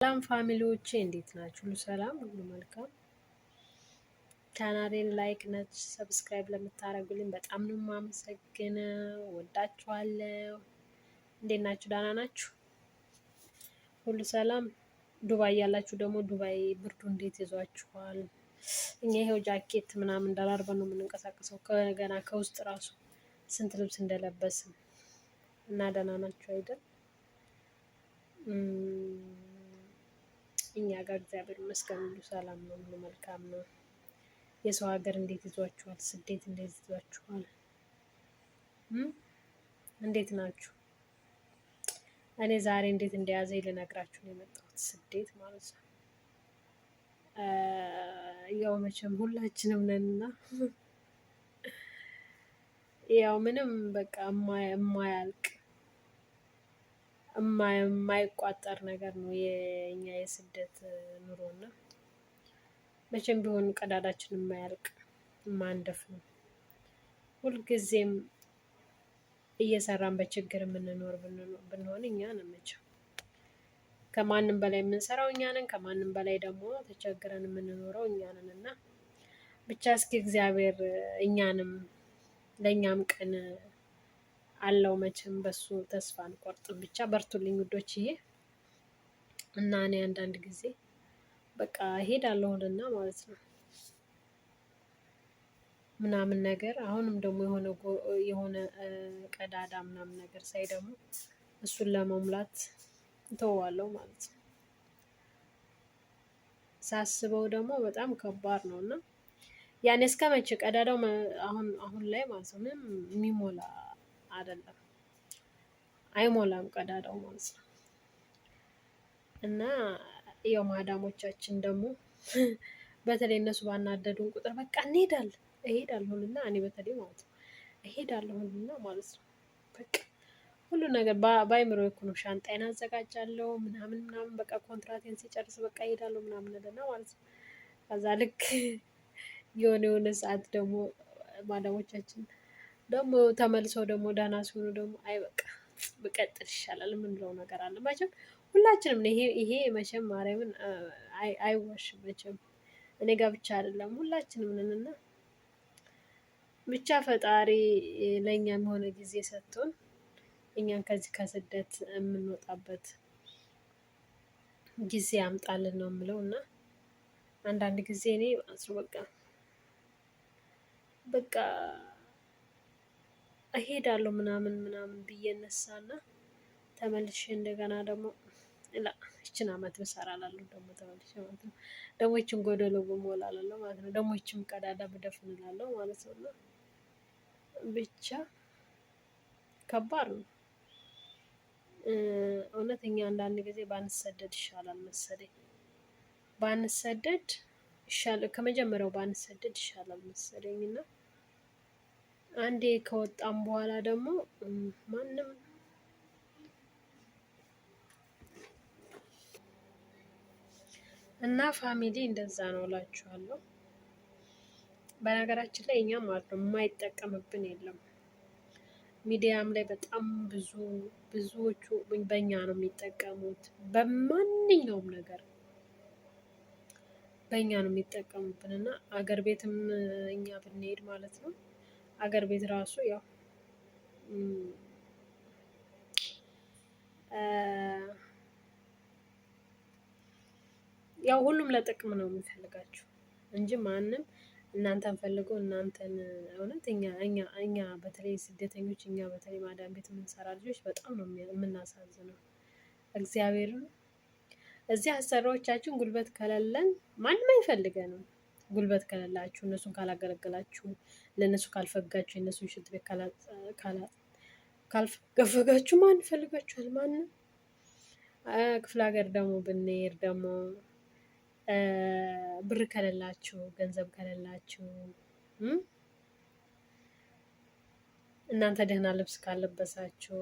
ሰላም ፋሚሊዎቼ እንዴት ናችሁ? ሁሉ ሰላም፣ ሁሉ መልካም። ቻናሌን ላይክ እና ሰብስክራይብ ለምታደርጉልኝ በጣም ነው የማመሰግነው። ወዳችኋለሁ። እንዴት ናችሁ? ደህና ናችሁ? ሁሉ ሰላም። ዱባይ ያላችሁ ደግሞ ዱባይ ብርዱ እንዴት ይዟችኋል? እኛ ይሄው ጃኬት ምናምን ደራርበን ነው የምንንቀሳቀሰው ገና ከውስጥ ራሱ ስንት ልብስ እንደለበስን እና ደህና ናችሁ አይደል? እኛ ጋር እግዚአብሔር ይመስገን ሁሉ ሰላም ነው፣ ሁሉ መልካም ነው። የሰው ሀገር እንዴት ይዟችኋል? ስደት እንዴት ይዟችኋል? እንዴት ናችሁ? እኔ ዛሬ እንዴት እንደያዘኝ ልነግራችሁ ነው የመጣሁት። ስደት ማለት ነው። ያው መቼም ሁላችንም ነንና ያው ምንም በቃ የማያልቅ የማይቋጠር ነገር ነው የኛ የስደት ኑሮና መቼም ቢሆን ቀዳዳችን የማያልቅ የማንደፍ ነው። ሁልጊዜም እየሰራን በችግር የምንኖር ብንሆን እኛ ነን መቼም ከማንም በላይ የምንሰራው እኛ ነን። ከማንም በላይ ደግሞ ተቸግረን የምንኖረው እኛ ነን እና ብቻ እስኪ እግዚአብሔር እኛንም ለእኛም ቀን አለው መቼም በሱ ተስፋ አንቆርጥም። ብቻ በርቱልኝ ውዶችዬ። እና እኔ አንዳንድ ጊዜ በቃ እሄዳለሁና ማለት ነው ምናምን ነገር አሁንም ደግሞ የሆነ ቀዳዳ ምናምን ነገር ሳይ ደግሞ እሱን ለመሙላት እተወዋለሁ ማለት ነው። ሳስበው ደግሞ በጣም ከባድ ነው እና ያኔ እስከ መቼ ቀዳዳው አሁን ላይ ማለት ነው ምንም የሚሞላ አይደለም፣ አይሞላም ቀዳዳው ማለት ነው። እና ያው ማዳሞቻችን ደግሞ በተለይ እነሱ ባናደዱን ቁጥር በቃ እሄዳለሁና እኔ በተለይ ማለት ነው እሄዳለሁና ማለት ነው በቃ ሁሉ ነገር በአይምሮ እኮ ነው። ሻንጣዬን አዘጋጃለሁ ምናምን በቃ ኮንትራቴን ሲጨርስ በቃ እሄዳለሁ ምናምን እና ማለት ነው። ከዛ ልክ የሆነ ሰዓት ደግሞ ማዳሞቻችን ደግሞ ተመልሰው ደግሞ ደህና ሲሆኑ ደግሞ አይ በቃ ብቀጥል ይሻላል የምንለው ነገር አለ መቼም ሁላችንም ነው። ይሄ መቼም ማርያምን አይዋሽም መቼም እኔ ጋር ብቻ አይደለም ሁላችንም ነን። እና ብቻ ፈጣሪ ለእኛም የሆነ ጊዜ ሰጥቶን እኛን ከዚህ ከስደት የምንወጣበት ጊዜ ያምጣልን ነው የምለው። እና አንዳንድ ጊዜ እኔ በቃ እሄዳለሁ ምናምን ብዬ እነሳና ተመልሼ እንደገና ደግሞ ይችን አመት ብሰራ እላለሁ ደግሞ ተመልሼ ማለት ነው። ደግሞ ይችን ጎደሎ ብሞላ እላለሁ ማለት ነው። ደግሞ ይችን ቀዳዳ ብደፍን እላለሁ ማለት ነው። እና ብቻ ከባድ ነው እውነተኛ አንዳንድ ጊዜ ባንሰደድ ይሻላል መሰለኝ። ከመጀመሪያው ባንሰደድ ይሻላል መሰለኝ። እና አንዴ ከወጣም በኋላ ደግሞ ማንም እና ፋሚሊ እንደዛ ነው እላችኋለሁ። በነገራችን ላይ እኛም ማለት ነው የማይጠቀምብን የለም። ሚዲያም ላይ በጣም ብዙዎቹ በእኛ ነው የሚጠቀሙት። በማንኛውም ነገር በእኛ ነው የሚጠቀሙብን። እና አገር ቤትም እኛ ብንሄድ ማለት ነው አገር ቤት ራሱ ያው ሁሉም ለጥቅም ነው የሚፈልጋችሁ እንጂ ማንም እናንተን ፈልጎ እናንተን እውነት እኛ በተለይ ስደተኞች እኛ በተለይ ማዳም ቤት የምንሰራ ልጆች በጣም ነው የምናሳዝነው። እግዚአብሔርን እዚህ አሰሪዎቻችን ጉልበት ከሌለን ማንም አይፈልገንም። ጉልበት ከሌላችሁ እነሱን ካላገለገላችሁ ለእነሱ ካልፈጋችሁ የእነሱን ሽንት ቤት ካልፈጋችሁ ማን ይፈልጋችኋል? ማንም። ክፍለ ሀገር ደግሞ ብንሄድ ደግሞ ብር ከሌላችሁ ገንዘብ ከሌላችሁ እናንተ ደህና ልብስ ካልለበሳችሁ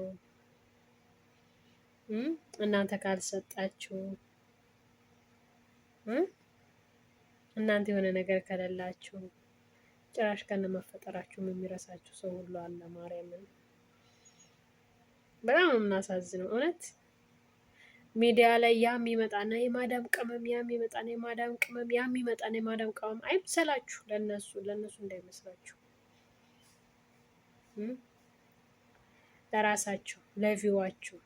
እናንተ ካልሰጣችሁ እናንተ የሆነ ነገር ከሌላችሁ ጭራሽ ከነመፈጠራችሁም የሚረሳችሁ ሰው ሁሉ አለ። ማርያምን በጣም ነው የምናሳዝነው እውነት። ሚዲያ ላይ ያም ይመጣና የማዳም ቅመም ያም ይመጣና የማዳም ቅመም ያም ይመጣና የማዳም ቅመም አይምሰላችሁ። ለነሱ እንዳይመስላችሁ ለራሳችሁ ለቪዋችሁ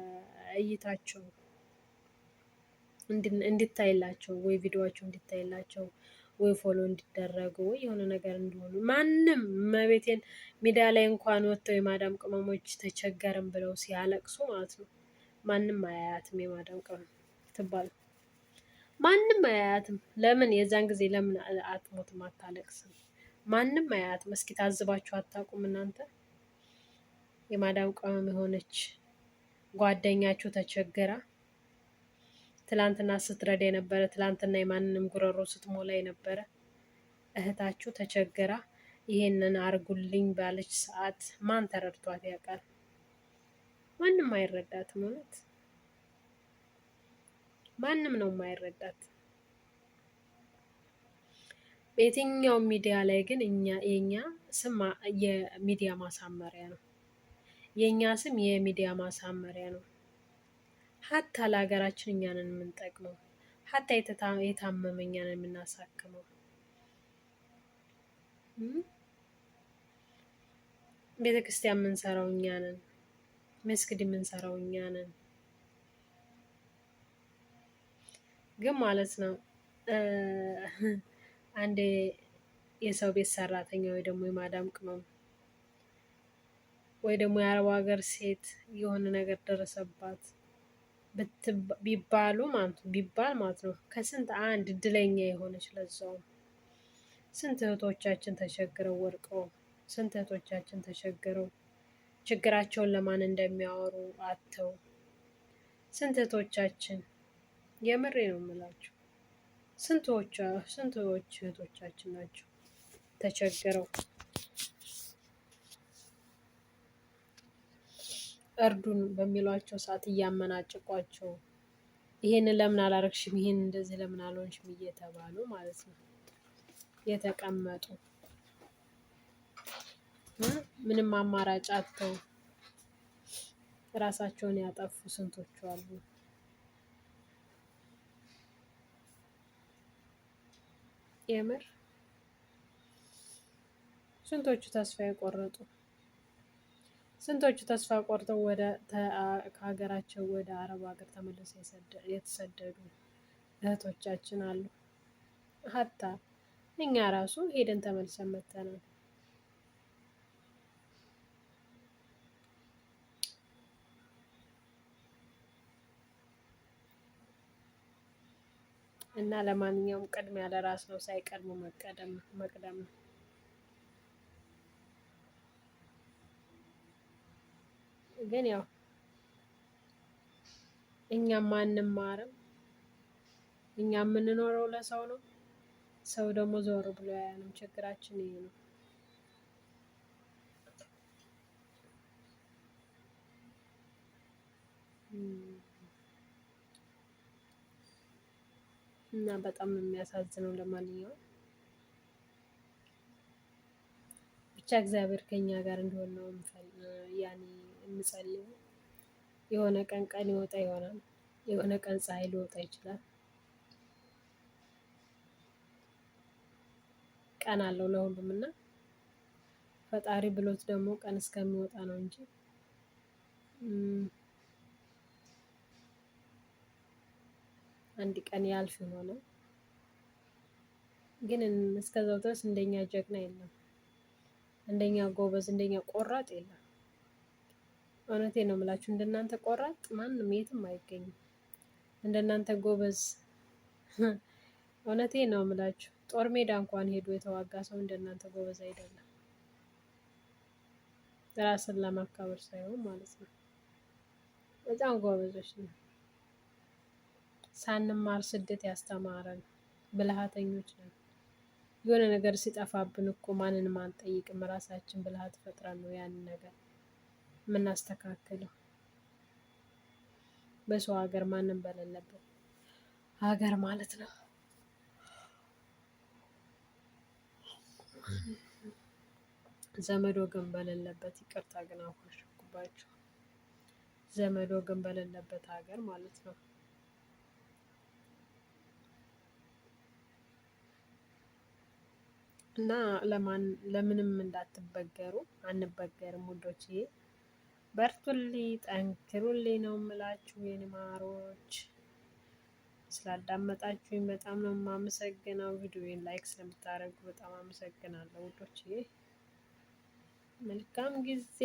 ለእይታቸው እንድታይላቸው ወይ ቪዲዮዋቸው እንድታይላቸው ወይ ፎሎ እንዲደረጉ ወይ የሆነ ነገር እንዲሆኑ ማንም መቤቴን ሚዲያ ላይ እንኳን ወጥተው የማዳም ቅመሞች ተቸገርም ብለው ሲያለቅሱ ማለት ነው ማንም አያያትም። የማዳም ቅመም ትባል ማንም አያያትም። ለምን የዛን ጊዜ ለምን አትሞትም አታለቅስም? ማንም አያያትም። እስኪ ታዝባችሁ አታውቁም እናንተ? የማዳም ቅመም የሆነች ጓደኛችሁ ተቸገራ ትላንትና ስትረዳ የነበረ ትላንትና የማንንም ጉረሮ ስትሞላ የነበረ እህታችሁ ተቸገራ ይሄንን አርጉልኝ ባለች ሰዓት ማን ተረድቷት ያውቃል? ማንም አይረዳትም። እውነት ማንም ነው የማይረዳት። በየትኛው ሚዲያ ላይ ግን የኛ ስም የሚዲያ ማሳመሪያ ነው። የኛ ስም የሚዲያ ማሳመሪያ ነው። ሀታ ለሀገራችን እኛንን የምንጠቅመው ሀታ የታመመ እኛንን የምናሳክመው ቤተክርስቲያን የምንሰራው እኛንን፣ መስጊድ የምንሰራው እኛንን። ግን ማለት ነው አንድ የሰው ቤት ሰራተኛ ወይ ደግሞ የማዳም ቅመም ወይ ደግሞ የአረብ ሀገር ሴት የሆነ ነገር ደረሰባት ቢባል ማለት ነው ከስንት አንድ እድለኛ የሆነች ለዛው ስንት እህቶቻችን ተቸግረው ወድቀው ስንት እህቶቻችን ተቸግረው ችግራቸውን ለማን እንደሚያወሩ አጥተው ስንት እህቶቻችን የምሬ ነው የምላችሁ ስንቶች እህቶቻችን ናቸው ተቸግረው እርዱን በሚሏቸው ሰዓት እያመናጭቋቸው ይሄንን ለምን አላረግሽም፣ ይሄን እንደዚህ ለምን አልሆንሽም እየተባሉ ማለት ነው የተቀመጡ ምንም አማራጭ አጥተው ራሳቸውን ያጠፉ ስንቶቹ አሉ። የምር ስንቶቹ ተስፋ የቆረጡ ስንቶቹ ተስፋ ቆርጠው ከሀገራቸው ወደ አረብ ሀገር ተመልሰው የተሰደዱ እህቶቻችን አሉ። ሀታ እኛ ራሱ ሄደን ተመልሰን መተናል። እና ለማንኛውም ቅድሚያ ለራስ ነው፣ ሳይቀድሙ መቅደም ነው። ግን ያው እኛም አንማርም። እኛ የምንኖረው ለሰው ነው፣ ሰው ደግሞ ዞር ብሎ ያያንም። ችግራችን ይሄ ነው። እና በጣም የሚያሳዝነው ለማንኛውም ብቻ እግዚአብሔር ከኛ ጋር እንዲሆን ነው ያኔ የምጸልየው። የሆነ ቀን ይወጣ ይሆናል፣ የሆነ ቀን ፀሐይ ሊወጣ ይችላል። ቀን አለው ለሁሉም እና ፈጣሪ ብሎት ደግሞ ቀን እስከሚወጣ ነው እንጂ አንድ ቀን ያልፍ ይሆናል። ግን እስከዛው ድረስ እንደኛ ጀግና የለም፣ እንደኛ ጎበዝ፣ እንደኛ ቆራጥ የለም። እውነቴን ነው የምላችሁ፣ እንደናንተ ቆራጥ ማንም የትም አይገኝም። እንደናንተ ጎበዝ እውነቴን ነው የምላችሁ፣ ጦር ሜዳ እንኳን ሄዶ የተዋጋ ሰው እንደናንተ ጎበዝ አይደለም። ራስን ለማካበር ሳይሆን ማለት ነው። በጣም ጎበዞች ነው። ሳንማር ስደት ያስተማረን ብልሃተኞች ነን። የሆነ ነገር ሲጠፋብን እኮ ማንንም አንጠይቅም፣ ራሳችን ብልሃት ፈጥረን ነው ያንን ነገር የምናስተካክለው። በሰው ሀገር ማንም በሌለበት ሀገር ማለት ነው። ዘመድ ወገን በሌለበት። ይቅርታ ግን አኮረፍኩባችሁ። ዘመድ ወገን በሌለበት ሀገር ማለት ነው። እና ለምንም እንዳትበገሩ፣ አንበገርም ውዶችዬ። በርቱልኝ፣ ጠንክሩልኝ ነው የምላችሁ የኔ ማሮች። ስላዳመጣችሁኝ በጣም ነው የማመሰግነው። ቪዲዮዬን ላይክ ስለምታደርጉ በጣም አመሰግናለሁ ውዶችዬ። መልካም ጊዜ